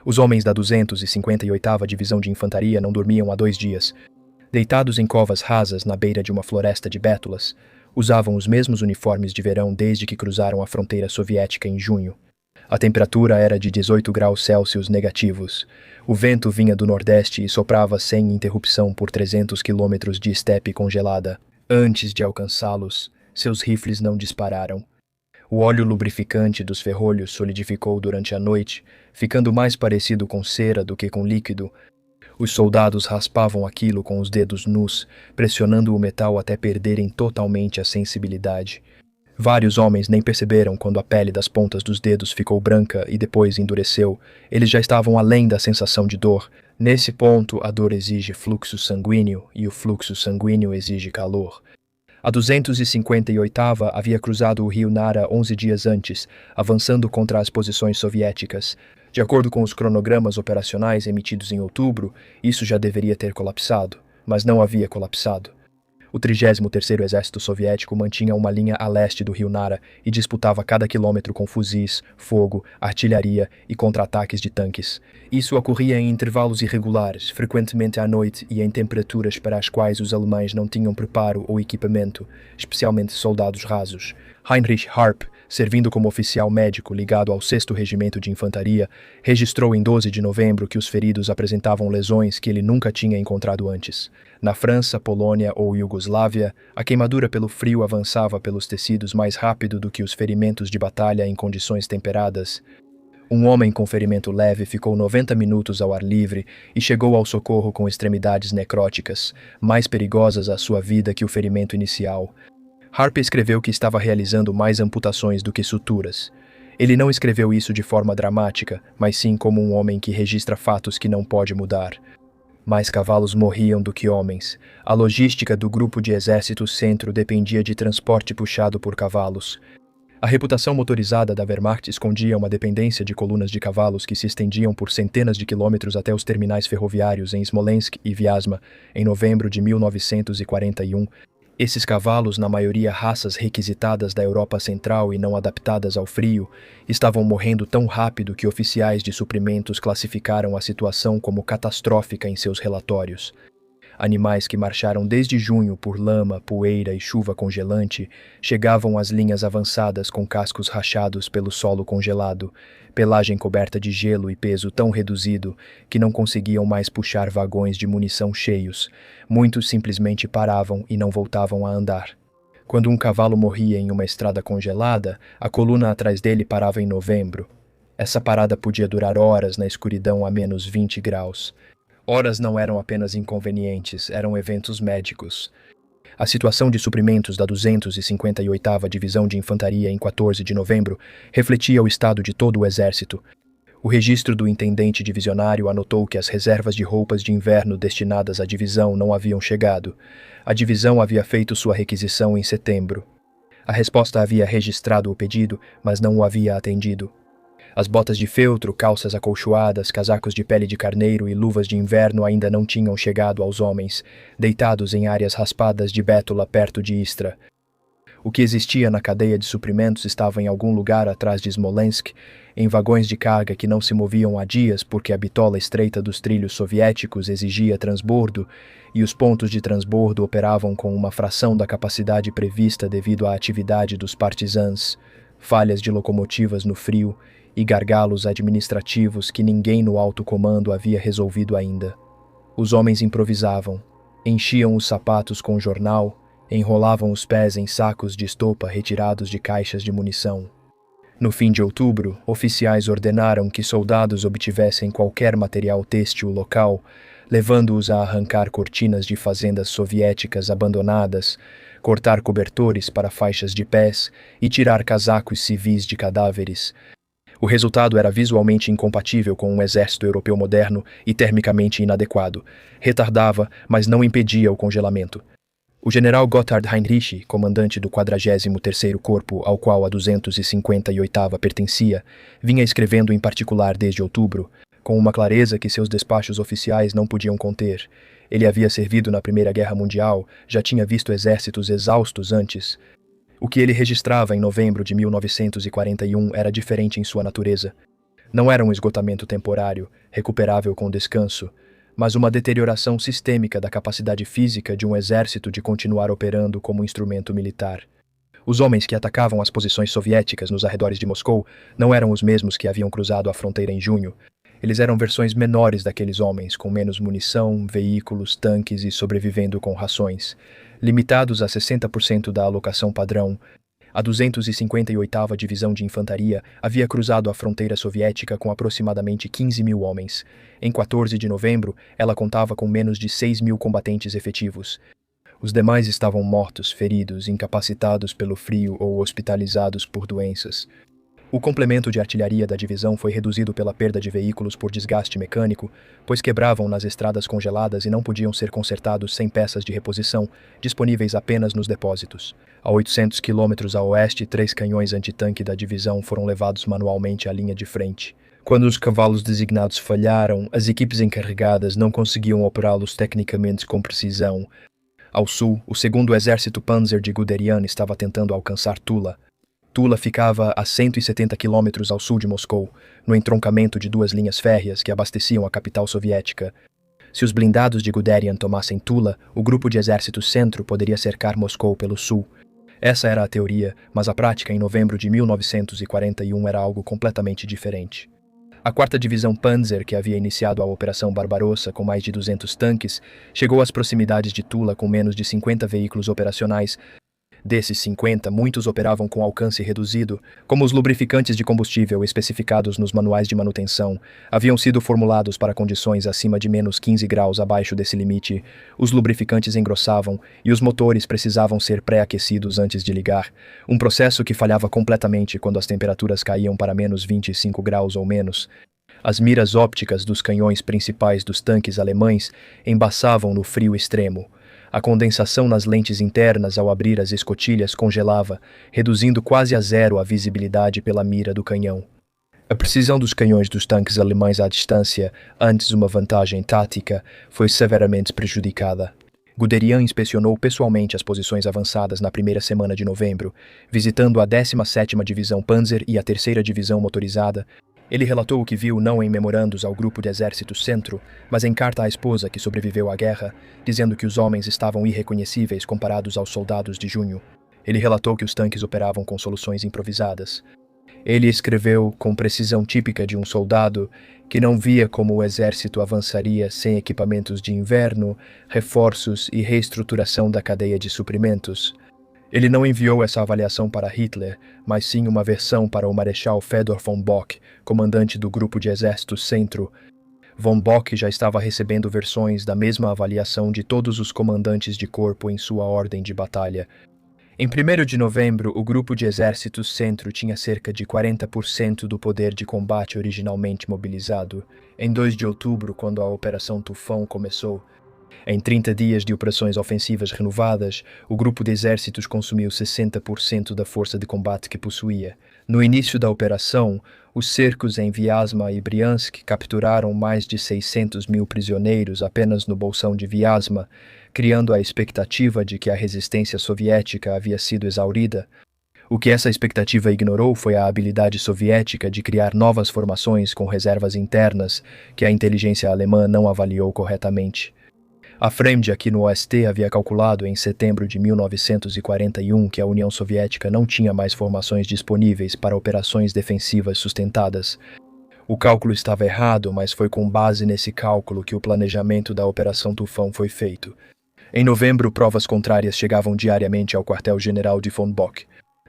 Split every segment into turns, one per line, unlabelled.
Os homens da 258ª Divisão de Infantaria não dormiam há 2 dias. Deitados em covas rasas na beira de uma floresta de bétulas, usavam os mesmos uniformes de verão desde que cruzaram a fronteira soviética em junho. A temperatura era de 18 graus Celsius negativos. O vento vinha do nordeste e soprava sem interrupção por 300 quilômetros de estepe congelada. Antes de alcançá-los, seus rifles não dispararam. O óleo lubrificante dos ferrolhos solidificou durante a noite, ficando mais parecido com cera do que com líquido. Os soldados raspavam aquilo com os dedos nus, pressionando o metal até perderem totalmente a sensibilidade. Vários homens nem perceberam quando a pele das pontas dos dedos ficou branca e depois endureceu. Eles já estavam além da sensação de dor. Nesse ponto, a dor exige fluxo sanguíneo e o fluxo sanguíneo exige calor. A 258ª havia cruzado o rio Nara 11 dias antes, avançando contra as posições soviéticas. De acordo com os cronogramas operacionais emitidos em outubro, isso já deveria ter colapsado, mas não havia colapsado. O 33º Exército Soviético mantinha uma linha a leste do rio Nara e disputava cada quilômetro com fuzis, fogo, artilharia e contra-ataques de tanques. Isso ocorria em intervalos irregulares, frequentemente à noite e em temperaturas para as quais os alemães não tinham preparo ou equipamento, especialmente soldados rasos. Heinrich Harp, servindo como oficial médico ligado ao 6º Regimento de Infantaria, registrou em 12 de novembro que os feridos apresentavam lesões que ele nunca tinha encontrado antes. Na França, Polônia ou Iugoslávia, a queimadura pelo frio avançava pelos tecidos mais rápido do que os ferimentos de batalha em condições temperadas. Um homem com ferimento leve ficou 90 minutos ao ar livre e chegou ao socorro com extremidades necróticas, mais perigosas à sua vida que o ferimento inicial. Harp escreveu que estava realizando mais amputações do que suturas. Ele não escreveu isso de forma dramática, mas sim como um homem que registra fatos que não pode mudar. Mais cavalos morriam do que homens. A logística do Grupo de Exército Centro dependia de transporte puxado por cavalos. A reputação motorizada da Wehrmacht escondia uma dependência de colunas de cavalos que se estendiam por centenas de quilômetros até os terminais ferroviários em Smolensk e Vyazma, em novembro de 1941. Esses cavalos, na maioria raças requisitadas da Europa Central e não adaptadas ao frio, estavam morrendo tão rápido que oficiais de suprimentos classificaram a situação como catastrófica em seus relatórios. Animais que marcharam desde junho por lama, poeira e chuva congelante chegavam às linhas avançadas com cascos rachados pelo solo congelado, pelagem coberta de gelo e peso tão reduzido que não conseguiam mais puxar vagões de munição cheios. Muitos simplesmente paravam e não voltavam a andar. Quando um cavalo morria em uma estrada congelada, a coluna atrás dele parava em novembro. Essa parada podia durar horas na escuridão a menos 20 graus. Horas não eram apenas inconvenientes, eram eventos médicos. A situação de suprimentos da 258ª Divisão de Infantaria em 14 de novembro refletia o estado de todo o exército. O registro do intendente divisionário anotou que as reservas de roupas de inverno destinadas à divisão não haviam chegado. A divisão havia feito sua requisição em setembro. A resposta havia registrado o pedido, mas não o havia atendido. As botas de feltro, calças acolchoadas, casacos de pele de carneiro e luvas de inverno ainda não tinham chegado aos homens, deitados em áreas raspadas de bétula perto de Istra. O que existia na cadeia de suprimentos estava em algum lugar atrás de Smolensk, em vagões de carga que não se moviam há dias porque a bitola estreita dos trilhos soviéticos exigia transbordo, e os pontos de transbordo operavam com uma fração da capacidade prevista devido à atividade dos partisãs, falhas de locomotivas no frio e gargalos administrativos que ninguém no alto comando havia resolvido ainda. Os homens improvisavam, enchiam os sapatos com jornal, enrolavam os pés em sacos de estopa retirados de caixas de munição. No fim de outubro, oficiais ordenaram que soldados obtivessem qualquer material têxtil local, levando-os a arrancar cortinas de fazendas soviéticas abandonadas, cortar cobertores para faixas de pés e tirar casacos civis de cadáveres. O resultado era visualmente incompatível com um exército europeu moderno e termicamente inadequado. Retardava, mas não impedia o congelamento. O general Gotthard Heinrich, comandante do 43º Corpo ao qual a 258ª pertencia, vinha escrevendo em particular desde outubro, com uma clareza que seus despachos oficiais não podiam conter. Ele havia servido na Primeira Guerra Mundial, já tinha visto exércitos exaustos antes. O que ele registrava em novembro de 1941 era diferente em sua natureza. Não era um esgotamento temporário, recuperável com descanso, mas uma deterioração sistêmica da capacidade física de um exército de continuar operando como instrumento militar. Os homens que atacavam as posições soviéticas nos arredores de Moscou não eram os mesmos que haviam cruzado a fronteira em junho. Eles eram versões menores daqueles homens, com menos munição, veículos, tanques e sobrevivendo com rações. Limitados a 60% da alocação padrão, a 258ª Divisão de Infantaria havia cruzado a fronteira soviética com aproximadamente 15 mil homens. Em 14 de novembro, ela contava com menos de 6 mil combatentes efetivos. Os demais estavam mortos, feridos, incapacitados pelo frio ou hospitalizados por doenças. O complemento de artilharia da divisão foi reduzido pela perda de veículos por desgaste mecânico, pois quebravam nas estradas congeladas e não podiam ser consertados sem peças de reposição, disponíveis apenas nos depósitos. A 800 quilômetros a oeste, 3 canhões antitanque da divisão foram levados manualmente à linha de frente. Quando os cavalos designados falharam, as equipes encarregadas não conseguiam operá-los tecnicamente com precisão. Ao sul, o 2º Exército Panzer de Guderian estava tentando alcançar Tula. Tula ficava a 170 quilômetros ao sul de Moscou, no entroncamento de 2 linhas férreas que abasteciam a capital soviética. Se os blindados de Guderian tomassem Tula, o grupo de exército centro poderia cercar Moscou pelo sul. Essa era a teoria, mas a prática em novembro de 1941 era algo completamente diferente. A 4ª Divisão Panzer, que havia iniciado a Operação Barbarossa com mais de 200 tanques, chegou às proximidades de Tula com menos de 50 veículos operacionais. Desses 50, muitos operavam com alcance reduzido, como os lubrificantes de combustível especificados nos manuais de manutenção haviam sido formulados para condições acima de menos 15 graus abaixo desse limite. Os lubrificantes engrossavam e os motores precisavam ser pré-aquecidos antes de ligar, um processo que falhava completamente quando as temperaturas caíam para menos 25 graus ou menos. As miras ópticas dos canhões principais dos tanques alemães embaçavam no frio extremo. A condensação nas lentes internas ao abrir as escotilhas congelava, reduzindo quase a zero a visibilidade pela mira do canhão. A precisão dos canhões dos tanques alemães à distância, antes uma vantagem tática, foi severamente prejudicada. Guderian inspecionou pessoalmente as posições avançadas na primeira semana de novembro, visitando a 17ª Divisão Panzer e a 3ª Divisão Motorizada. Ele relatou o que viu não em memorandos ao grupo de exército centro, mas em carta à esposa que sobreviveu à guerra, dizendo que os homens estavam irreconhecíveis comparados aos soldados de junho. Ele relatou que os tanques operavam com soluções improvisadas. Ele escreveu, com precisão típica de um soldado, que não via como o exército avançaria sem equipamentos de inverno, reforços e reestruturação da cadeia de suprimentos. Ele não enviou essa avaliação para Hitler, mas sim uma versão para o Marechal Fedor von Bock, comandante do grupo de exército centro. Von Bock já estava recebendo versões da mesma avaliação de todos os comandantes de corpo em sua ordem de batalha. Em 1º de novembro, o grupo de exército centro tinha cerca de 40% do poder de combate originalmente mobilizado. Em 2 de outubro, quando a Operação Tufão começou, em 30 dias de operações ofensivas renovadas, o grupo de exércitos consumiu 60% da força de combate que possuía. No início da operação, os cercos em Vyazma e Briansk capturaram mais de 600 mil prisioneiros apenas no bolsão de Vyazma, criando a expectativa de que a resistência soviética havia sido exaurida. O que essa expectativa ignorou foi a habilidade soviética de criar novas formações com reservas internas que a inteligência alemã não avaliou corretamente. A FREMD aqui no OST havia calculado em setembro de 1941 que a União Soviética não tinha mais formações disponíveis para operações defensivas sustentadas. O cálculo estava errado, mas foi com base nesse cálculo que o planejamento da Operação Tufão foi feito. Em novembro, provas contrárias chegavam diariamente ao quartel-general de von Bock.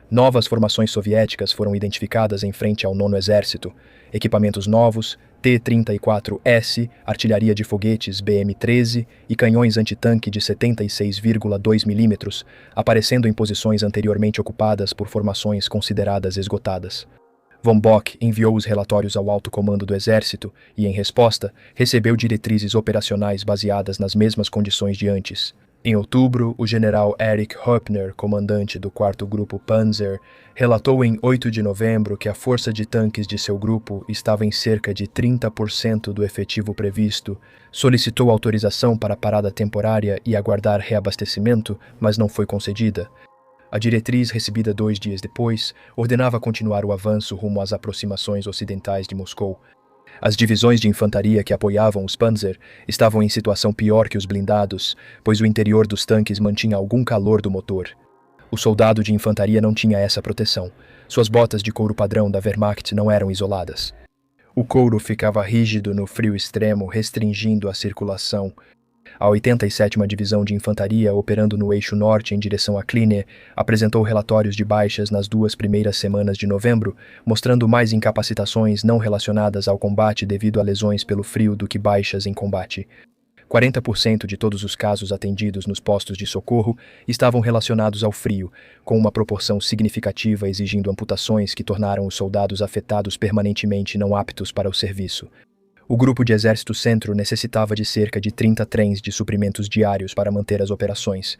Novas formações soviéticas foram identificadas em frente ao 9º Exército, equipamentos novos, T-34S, artilharia de foguetes BM-13 e canhões antitanque de 76,2 mm, aparecendo em posições anteriormente ocupadas por formações consideradas esgotadas. Von Bock enviou os relatórios ao alto comando do Exército e, em resposta, recebeu diretrizes operacionais baseadas nas mesmas condições de antes. Em outubro, o general Erich Höppner, comandante do 4º Grupo Panzer, relatou em 8 de novembro que a força de tanques de seu grupo estava em cerca de 30% do efetivo previsto, solicitou autorização para parada temporária e aguardar reabastecimento, mas não foi concedida. A diretriz, recebida 2 dias depois, ordenava continuar o avanço rumo às aproximações ocidentais de Moscou. As divisões de infantaria que apoiavam os Panzer estavam em situação pior que os blindados, pois o interior dos tanques mantinha algum calor do motor. O soldado de infantaria não tinha essa proteção. Suas botas de couro padrão da Wehrmacht não eram isoladas. O couro ficava rígido no frio extremo, restringindo a circulação. A 87ª Divisão de Infantaria, operando no eixo norte em direção a Klinne, apresentou relatórios de baixas nas 2 primeiras semanas de novembro, mostrando mais incapacitações não relacionadas ao combate devido a lesões pelo frio do que baixas em combate. 40% de todos os casos atendidos nos postos de socorro estavam relacionados ao frio, com uma proporção significativa exigindo amputações que tornaram os soldados afetados permanentemente não aptos para o serviço. O Grupo de Exército Centro necessitava de cerca de 30 trens de suprimentos diários para manter as operações.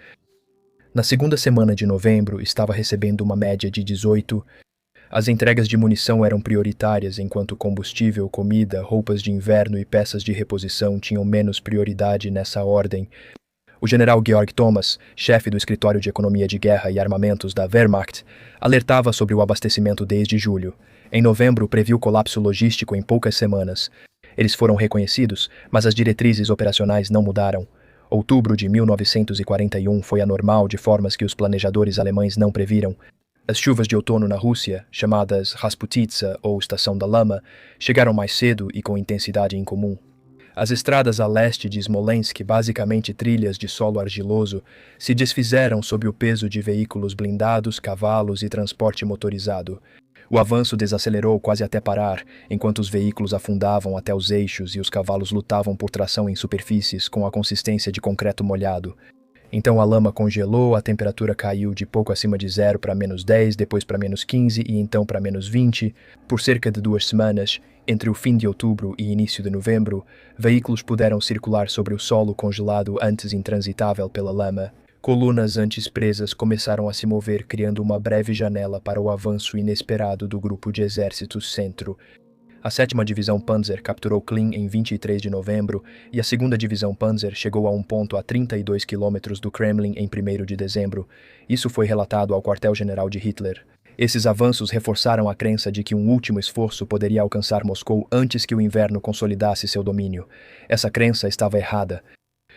Na segunda semana de novembro, estava recebendo uma média de 18. As entregas de munição eram prioritárias, enquanto combustível, comida, roupas de inverno e peças de reposição tinham menos prioridade nessa ordem. O general Georg Thomas, chefe do Escritório de Economia de Guerra e Armamentos da Wehrmacht, alertava sobre o abastecimento desde julho. Em novembro, previu colapso logístico em poucas semanas. Eles foram reconhecidos, mas as diretrizes operacionais não mudaram. Outubro de 1941 foi anormal de formas que os planejadores alemães não previram. As chuvas de outono na Rússia, chamadas Rasputitsa ou Estação da Lama, chegaram mais cedo e com intensidade incomum. As estradas a leste de Smolensk, basicamente trilhas de solo argiloso, se desfizeram sob o peso de veículos blindados, cavalos e transporte motorizado. O avanço desacelerou quase até parar, enquanto os veículos afundavam até os eixos e os cavalos lutavam por tração em superfícies com a consistência de concreto molhado. Então a lama congelou, a temperatura caiu de pouco acima de 0 para -10, depois para -15 e então para -20. Por cerca de 2 semanas, entre o fim de outubro e início de novembro, veículos puderam circular sobre o solo congelado antes intransitável pela lama. Colunas antes presas começaram a se mover, criando uma breve janela para o avanço inesperado do Grupo de Exércitos Centro. A 7ª Divisão Panzer capturou Klin em 23 de novembro e a 2ª Divisão Panzer chegou a um ponto a 32 quilômetros do Kremlin em 1º de dezembro. Isso foi relatado ao quartel-general de Hitler. Esses avanços reforçaram a crença de que um último esforço poderia alcançar Moscou antes que o inverno consolidasse seu domínio. Essa crença estava errada.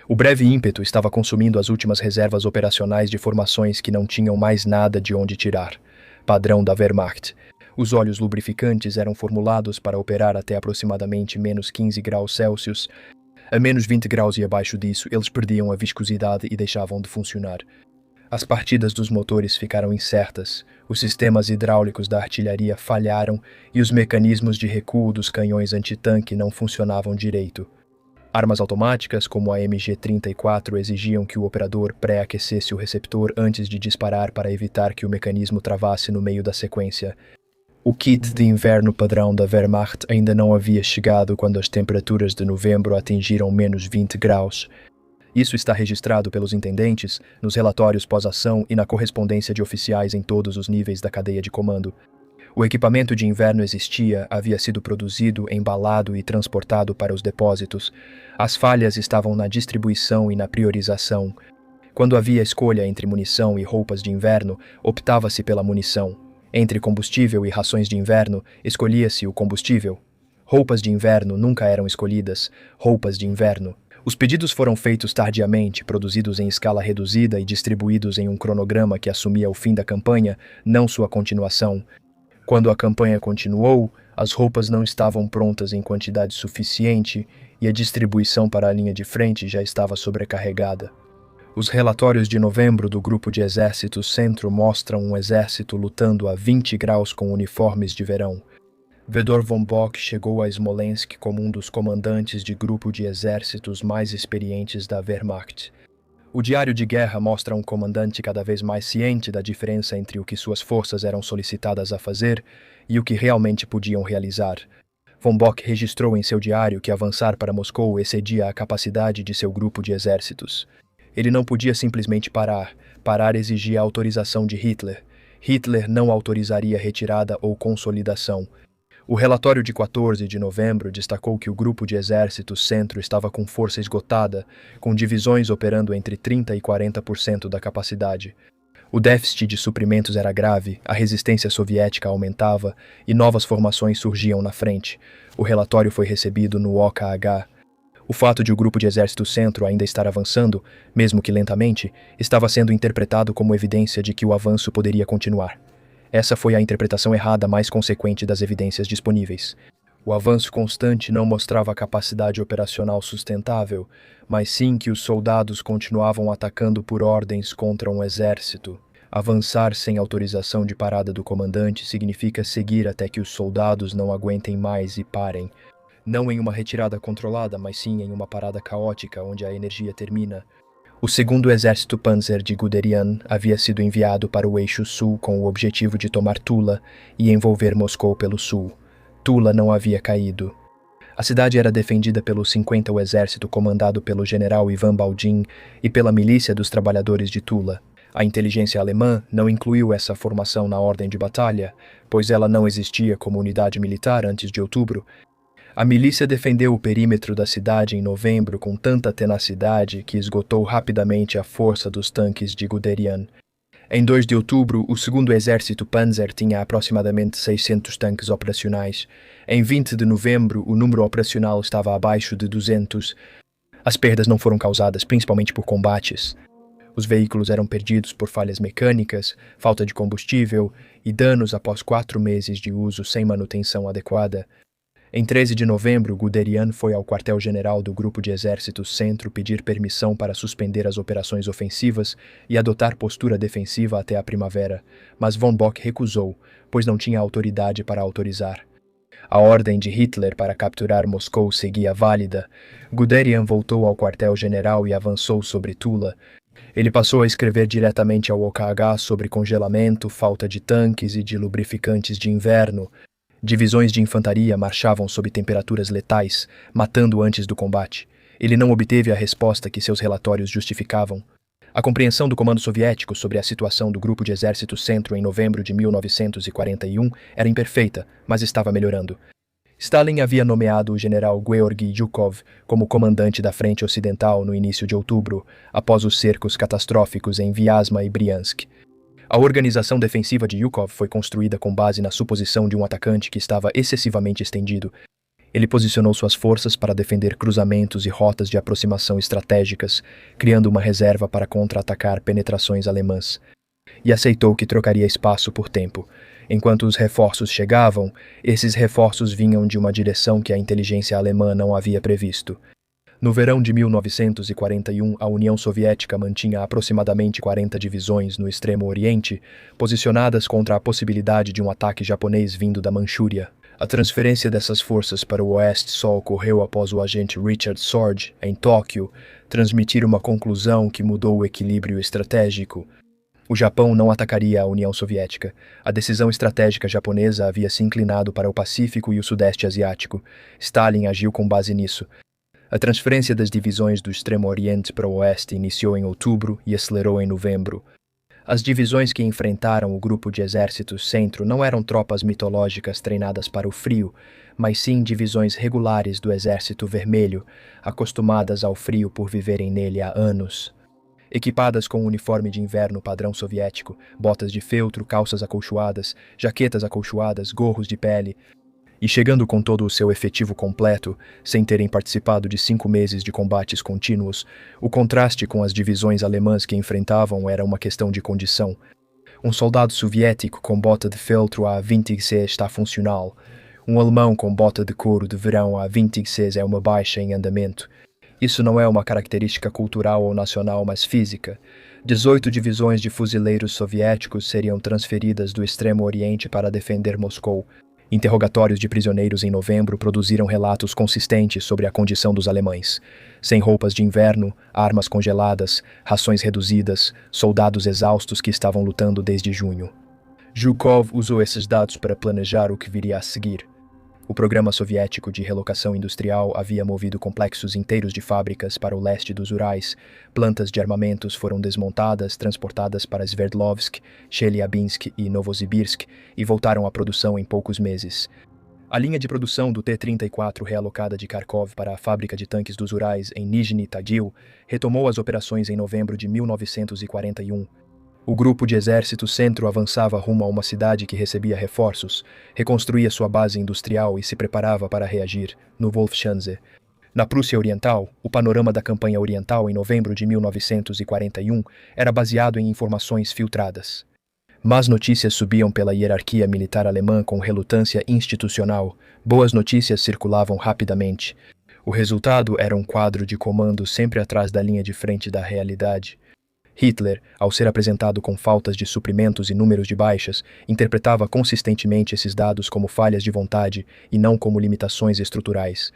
O breve ímpeto estava consumindo as últimas reservas operacionais de formações que não tinham mais nada de onde tirar. Padrão da Wehrmacht. Os óleos lubrificantes eram formulados para operar até aproximadamente -15 graus Celsius. A -20 graus e abaixo disso, eles perdiam a viscosidade e deixavam de funcionar. As partidas dos motores ficaram incertas, os sistemas hidráulicos da artilharia falharam e os mecanismos de recuo dos canhões antitanque não funcionavam direito. Armas automáticas, como a MG-34, exigiam que o operador pré-aquecesse o receptor antes de disparar para evitar que o mecanismo travasse no meio da sequência. O kit de inverno padrão da Wehrmacht ainda não havia chegado quando as temperaturas de novembro atingiram -20 graus. Isso está registrado pelos intendentes, nos relatórios pós-ação e na correspondência de oficiais em todos os níveis da cadeia de comando. O equipamento de inverno existia, havia sido produzido, embalado e transportado para os depósitos. As falhas estavam na distribuição e na priorização. Quando havia escolha entre munição e roupas de inverno, optava-se pela munição. Entre combustível e rações de inverno, escolhia-se o combustível. Roupas de inverno nunca eram escolhidas. Roupas de inverno. Os pedidos foram feitos tardiamente, produzidos em escala reduzida e distribuídos em um cronograma que assumia o fim da campanha, não sua continuação. Quando a campanha continuou, as roupas não estavam prontas em quantidade suficiente e a distribuição para a linha de frente já estava sobrecarregada. Os relatórios de novembro do Grupo de Exércitos Centro mostram um exército lutando a 20 graus com uniformes de verão. Vedor von Bock chegou a Smolensk como um dos comandantes de grupo de exércitos mais experientes da Wehrmacht. O diário de guerra mostra um comandante cada vez mais ciente da diferença entre o que suas forças eram solicitadas a fazer e o que realmente podiam realizar. Von Bock registrou em seu diário que avançar para Moscou excedia a capacidade de seu grupo de exércitos. Ele não podia simplesmente parar. Parar exigia a autorização de Hitler. Hitler não autorizaria retirada ou consolidação. O relatório de 14 de novembro destacou que o Grupo de Exércitos Centro estava com força esgotada, com divisões operando entre 30% e 40% da capacidade. O déficit de suprimentos era grave, a resistência soviética aumentava e novas formações surgiam na frente. O relatório foi recebido no OKH. O fato de o grupo de exército centro ainda estar avançando, mesmo que lentamente, estava sendo interpretado como evidência de que o avanço poderia continuar. Essa foi a interpretação errada mais consequente das evidências disponíveis. O avanço constante não mostrava capacidade operacional sustentável, mas sim que os soldados continuavam atacando por ordens contra um exército. Avançar sem autorização de parada do comandante significa seguir até que os soldados não aguentem mais e parem. Não em uma retirada controlada, mas sim em uma parada caótica onde a energia termina. O segundo exército Panzer de Guderian havia sido enviado para o eixo sul com o objetivo de tomar Tula e envolver Moscou pelo sul. Tula não havia caído. A cidade era defendida pelo 50º Exército comandado pelo general Ivan Baldin e pela milícia dos trabalhadores de Tula. A inteligência alemã não incluiu essa formação na ordem de batalha, pois ela não existia como unidade militar antes de outubro. A milícia defendeu o perímetro da cidade em novembro com tanta tenacidade que esgotou rapidamente a força dos tanques de Guderian. Em 2 de outubro, o 2º Exército Panzer tinha aproximadamente 600 tanques operacionais. Em 20 de novembro, o número operacional estava abaixo de 200. As perdas não foram causadas principalmente por combates. Os veículos eram perdidos por falhas mecânicas, falta de combustível e danos após 4 meses de uso sem manutenção adequada. Em 13 de novembro, Guderian foi ao quartel-general do Grupo de Exércitos Centro pedir permissão para suspender as operações ofensivas e adotar postura defensiva até a primavera, mas von Bock recusou, pois não tinha autoridade para autorizar. A ordem de Hitler para capturar Moscou seguia válida. Guderian voltou ao quartel-general e avançou sobre Tula. Ele passou a escrever diretamente ao OKH sobre congelamento, falta de tanques e de lubrificantes de inverno. Divisões de infantaria marchavam sob temperaturas letais, matando antes do combate. Ele não obteve a resposta que seus relatórios justificavam. A compreensão do comando soviético sobre a situação do Grupo de Exército Centro em novembro de 1941 era imperfeita, mas estava melhorando. Stalin havia nomeado o general Georgy Zhukov como comandante da Frente Ocidental no início de outubro, após os cercos catastróficos em Vyazma e Briansk. A organização defensiva de Zhukov foi construída com base na suposição de um atacante que estava excessivamente estendido. Ele posicionou suas forças para defender cruzamentos e rotas de aproximação estratégicas, criando uma reserva para contra-atacar penetrações alemãs. E aceitou que trocaria espaço por tempo. Enquanto os reforços chegavam, esses reforços vinham de uma direção que a inteligência alemã não havia previsto. No verão de 1941, a União Soviética mantinha aproximadamente 40 divisões no extremo oriente, posicionadas contra a possibilidade de um ataque japonês vindo da Manchúria. A transferência dessas forças para o oeste só ocorreu após o agente Richard Sorge, em Tóquio, transmitir uma conclusão que mudou o equilíbrio estratégico. O Japão não atacaria a União Soviética. A decisão estratégica japonesa havia se inclinado para o Pacífico e o Sudeste Asiático. Stalin agiu com base nisso. A transferência das divisões do Extremo Oriente para o Oeste iniciou em outubro e acelerou em novembro. As divisões que enfrentaram o Grupo de Exércitos Centro não eram tropas mitológicas treinadas para o frio, mas sim divisões regulares do Exército Vermelho, acostumadas ao frio por viverem nele há anos. Equipadas com um uniforme de inverno padrão soviético, botas de feltro, calças acolchoadas, jaquetas acolchoadas, gorros de pele, e chegando com todo o seu efetivo completo, sem terem participado de 5 meses de combates contínuos, o contraste com as divisões alemãs que enfrentavam era uma questão de condição. Um soldado soviético com bota de feltro a 26 está funcional. Um alemão com bota de couro de verão a 26 é uma baixa em andamento. Isso não é uma característica cultural ou nacional, mas física. 18 divisões de fuzileiros soviéticos seriam transferidas do Extremo Oriente para defender Moscou. Interrogatórios de prisioneiros em novembro produziram relatos consistentes sobre a condição dos alemães. Sem roupas de inverno, armas congeladas, rações reduzidas, soldados exaustos que estavam lutando desde junho. Zhukov usou esses dados para planejar o que viria a seguir. O programa soviético de relocação industrial havia movido complexos inteiros de fábricas para o leste dos Urais. Plantas de armamentos foram desmontadas, transportadas para Sverdlovsk, Chelyabinsk e Novosibirsk e voltaram à produção em poucos meses. A linha de produção do T-34 realocada de Kharkov para a fábrica de tanques dos Urais em Nizhny Tagil retomou as operações em novembro de 1941. O grupo de exército centro avançava rumo a uma cidade que recebia reforços, reconstruía sua base industrial e se preparava para reagir, no Wolfschanze. Na Prússia Oriental, o panorama da campanha oriental em novembro de 1941 era baseado em informações filtradas. Más notícias subiam pela hierarquia militar alemã com relutância institucional, boas notícias circulavam rapidamente. O resultado era um quadro de comando sempre atrás da linha de frente da realidade. Hitler, ao ser apresentado com faltas de suprimentos e números de baixas, interpretava consistentemente esses dados como falhas de vontade e não como limitações estruturais.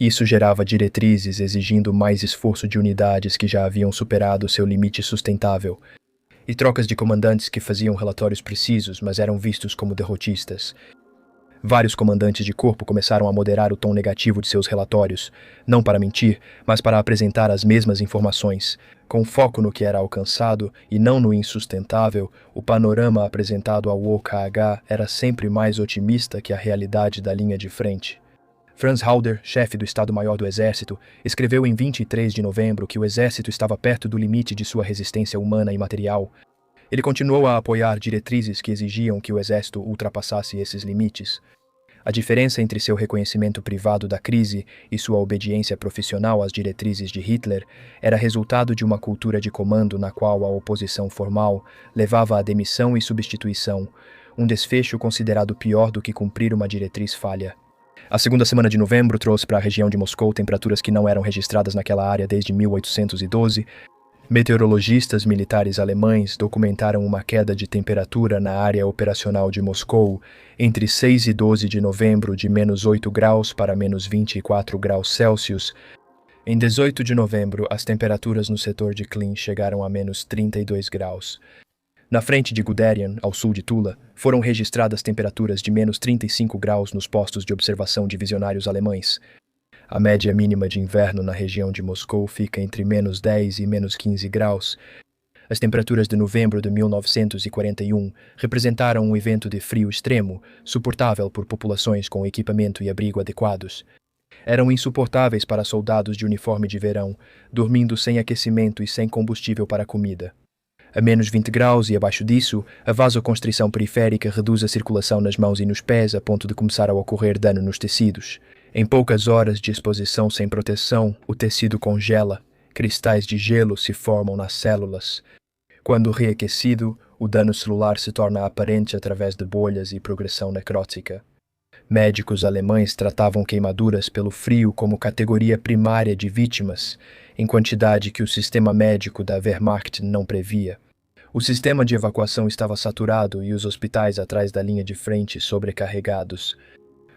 Isso gerava diretrizes exigindo mais esforço de unidades que já haviam superado seu limite sustentável, e trocas de comandantes que faziam relatórios precisos, mas eram vistos como derrotistas. Vários comandantes de corpo começaram a moderar o tom negativo de seus relatórios, não para mentir, mas para apresentar as mesmas informações. Com foco no que era alcançado e não no insustentável, o panorama apresentado ao OKH era sempre mais otimista que a realidade da linha de frente. Franz Halder, chefe do Estado-Maior do Exército, escreveu em 23 de novembro que o Exército estava perto do limite de sua resistência humana e material. Ele continuou a apoiar diretrizes que exigiam que o Exército ultrapassasse esses limites. A diferença entre seu reconhecimento privado da crise e sua obediência profissional às diretrizes de Hitler era resultado de uma cultura de comando na qual a oposição formal levava à demissão e substituição, um desfecho considerado pior do que cumprir uma diretriz falha. A segunda semana de novembro trouxe para a região de Moscou temperaturas que não eram registradas naquela área desde 1812. Meteorologistas militares alemães documentaram uma queda de temperatura na área operacional de Moscou entre 6 e 12 de novembro de menos 8 graus para menos 24 graus Celsius. Em 18 de novembro, as temperaturas no setor de Klin chegaram a menos 32 graus. Na frente de Guderian, ao sul de Tula, foram registradas temperaturas de menos 35 graus nos postos de observação divisionários alemães. A média mínima de inverno na região de Moscou fica entre menos 10 e menos 15 graus. As temperaturas de novembro de 1941 representaram um evento de frio extremo, suportável por populações com equipamento e abrigo adequados. Eram insuportáveis para soldados de uniforme de verão, dormindo sem aquecimento e sem combustível para a comida. A menos 20 graus e abaixo disso, a vasoconstrição periférica reduz a circulação nas mãos e nos pés a ponto de começar a ocorrer dano nos tecidos. Em poucas horas de exposição sem proteção, o tecido congela, cristais de gelo se formam nas células. Quando reaquecido, o dano celular se torna aparente através de bolhas e progressão necrótica. Médicos alemães tratavam queimaduras pelo frio como categoria primária de vítimas, em quantidade que o sistema médico da Wehrmacht não previa. O sistema de evacuação estava saturado e os hospitais atrás da linha de frente sobrecarregados.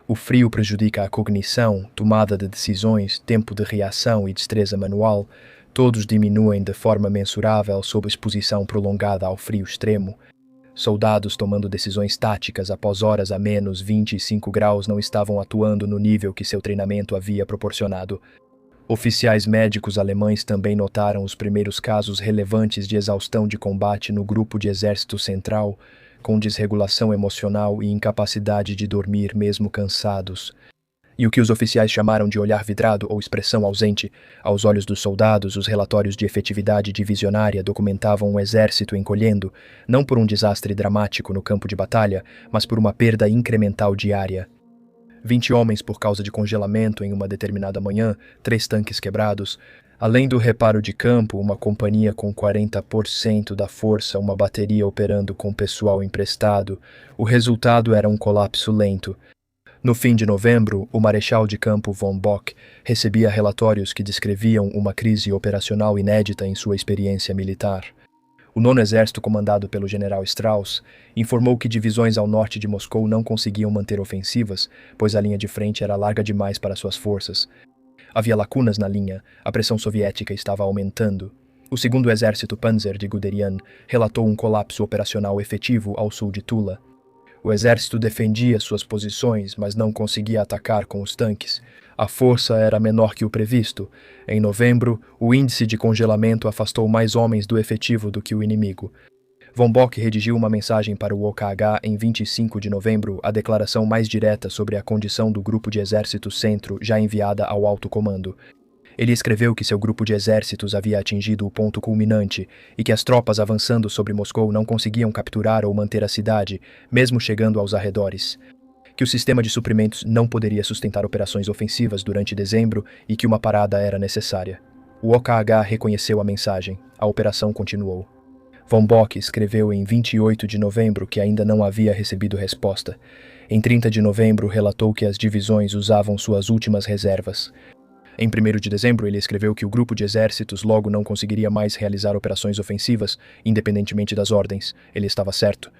O frio prejudica a cognição, tomada de decisões, tempo de reação e destreza manual. Todos diminuem de forma mensurável sob exposição prolongada ao frio extremo. Soldados tomando decisões táticas após horas a menos 25 graus não estavam atuando no nível que seu treinamento havia proporcionado. Oficiais médicos alemães também notaram os primeiros casos relevantes de exaustão de combate no grupo de exército central, com desregulação emocional e incapacidade de dormir mesmo cansados. E o que os oficiais chamaram de olhar vidrado ou expressão ausente, aos olhos dos soldados, os relatórios de efetividade divisionária documentavam um exército encolhendo, não por um desastre dramático no campo de batalha, mas por uma perda incremental diária. 20 homens por causa de congelamento em uma determinada manhã, 3 tanques quebrados. Além do reparo de campo, uma companhia com 40% da força, uma bateria operando com pessoal emprestado. O resultado era um colapso lento. No fim de novembro, o marechal de campo von Bock recebia relatórios que descreviam uma crise operacional inédita em sua experiência militar. O 9º Exército, comandado pelo general Strauss, informou que divisões ao norte de Moscou não conseguiam manter ofensivas, pois a linha de frente era larga demais para suas forças. Havia lacunas na linha, a pressão soviética estava aumentando. O 2º Exército Panzer de Guderian relatou um colapso operacional efetivo ao sul de Tula. O exército defendia suas posições, mas não conseguia atacar com os tanques. A força era menor que o previsto. Em novembro, o índice de congelamento afastou mais homens do efetivo do que o inimigo. Von Bock redigiu uma mensagem para o OKH em 25 de novembro, a declaração mais direta sobre a condição do Grupo de Exército Centro já enviada ao alto comando. Ele escreveu que seu grupo de exércitos havia atingido o ponto culminante e que as tropas avançando sobre Moscou não conseguiam capturar ou manter a cidade, mesmo chegando aos arredores. Que o sistema de suprimentos não poderia sustentar operações ofensivas durante dezembro e que uma parada era necessária. O OKH reconheceu a mensagem. A operação continuou. Von Bock escreveu em 28 de novembro que ainda não havia recebido resposta. Em 30 de novembro, relatou que as divisões usavam suas últimas reservas. Em 1º de dezembro, ele escreveu que o grupo de exércitos logo não conseguiria mais realizar operações ofensivas, independentemente das ordens. Ele estava certo.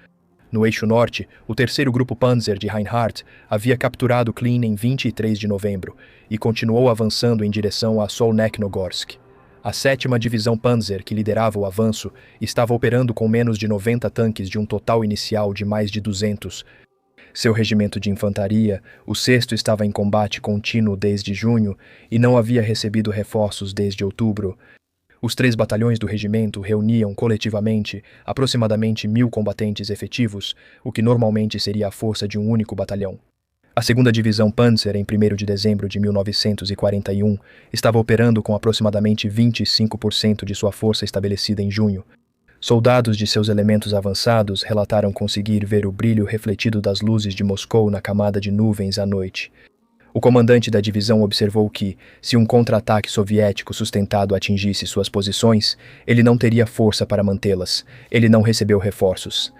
No eixo norte, o 3º Grupo Panzer de Reinhardt havia capturado Klin em 23 de novembro e continuou avançando em direção a Solnechnogorsk. A 7ª Divisão Panzer, que liderava o avanço, estava operando com menos de 90 tanques de um total inicial de mais de 200. Seu regimento de infantaria, o 6º, estava em combate contínuo desde junho e não havia recebido reforços desde outubro. Os 3 batalhões do regimento reuniam coletivamente aproximadamente 1.000 combatentes efetivos, o que normalmente seria a força de um único batalhão. A 2ª Divisão Panzer, em 1º de dezembro de 1941, estava operando com aproximadamente 25% de sua força estabelecida em junho. Soldados de seus elementos avançados relataram conseguir ver o brilho refletido das luzes de Moscou na camada de nuvens à noite. O comandante da divisão observou que, se um contra-ataque soviético sustentado atingisse suas posições, ele não teria força para mantê-las. Ele não recebeu reforços.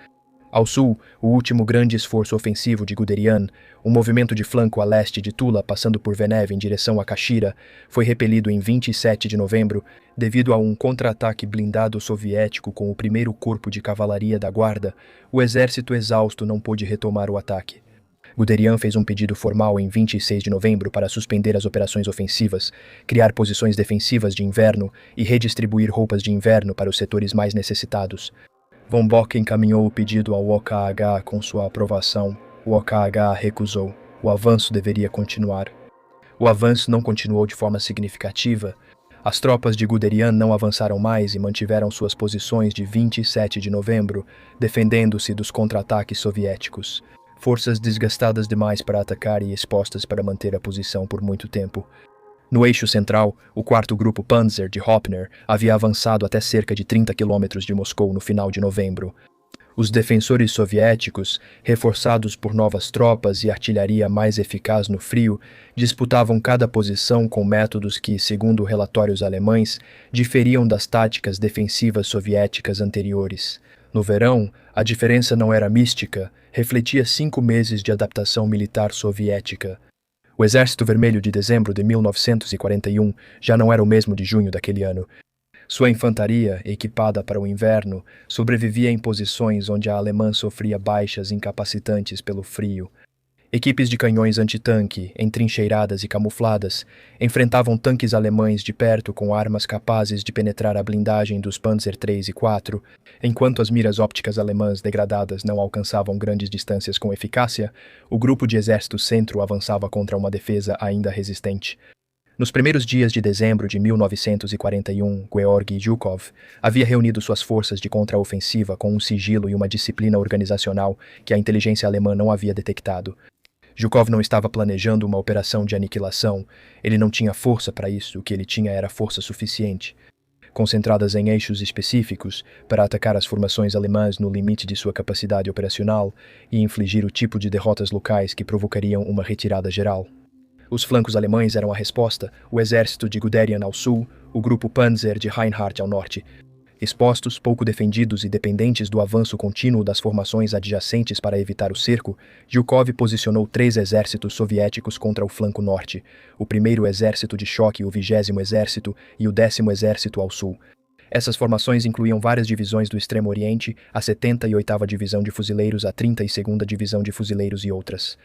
Ao sul, o último grande esforço ofensivo de Guderian, um movimento de flanco a leste de Tula passando por Venev em direção a Kashira, foi repelido em 27 de novembro devido a um contra-ataque blindado soviético com o 1º Corpo de Cavalaria da Guarda. O exército exausto não pôde retomar o ataque. Guderian fez um pedido formal em 26 de novembro para suspender as operações ofensivas, criar posições defensivas de inverno e redistribuir roupas de inverno para os setores mais necessitados. Von Bock encaminhou o pedido ao OKH com sua aprovação. O OKH recusou. O avanço deveria continuar. O avanço não continuou de forma significativa. As tropas de Guderian não avançaram mais e mantiveram suas posições de 27 de novembro, defendendo-se dos contra-ataques soviéticos. Forças desgastadas demais para atacar e expostas para manter a posição por muito tempo. No eixo central, o 4º Grupo Panzer de Hoppner havia avançado até cerca de 30 quilômetros de Moscou no final de novembro. Os defensores soviéticos, reforçados por novas tropas e artilharia mais eficaz no frio, disputavam cada posição com métodos que, segundo relatórios alemães, diferiam das táticas defensivas soviéticas anteriores. No verão, a diferença não era mística, refletia 5 meses de adaptação militar soviética. O Exército Vermelho de dezembro de 1941 já não era o mesmo de junho daquele ano. Sua infantaria, equipada para o inverno, sobrevivia em posições onde a alemã sofria baixas incapacitantes pelo frio. Equipes de canhões antitanque, entrincheiradas e camufladas, enfrentavam tanques alemães de perto com armas capazes de penetrar a blindagem dos Panzer III e IV, enquanto as miras ópticas alemãs degradadas não alcançavam grandes distâncias com eficácia, o grupo de exército centro avançava contra uma defesa ainda resistente. Nos primeiros dias de dezembro de 1941, Georgy Zhukov havia reunido suas forças de contraofensiva com um sigilo e uma disciplina organizacional que a inteligência alemã não havia detectado. Zhukov não estava planejando uma operação de aniquilação. Ele não tinha força para isso, o que ele tinha era força suficiente, concentradas em eixos específicos para atacar as formações alemãs no limite de sua capacidade operacional e infligir o tipo de derrotas locais que provocariam uma retirada geral. Os flancos alemães eram a resposta, o exército de Guderian ao sul, o grupo Panzer de Reinhardt ao norte. Expostos, pouco defendidos e dependentes do avanço contínuo das formações adjacentes para evitar o cerco, Zhukov posicionou 3 exércitos soviéticos contra o flanco norte, o 1º Exército de Choque, o 20º Exército e o 10º Exército ao sul. Essas formações incluíam várias divisões do Extremo Oriente, a 78ª Divisão de Fuzileiros, a 32ª Divisão de Fuzileiros e outras.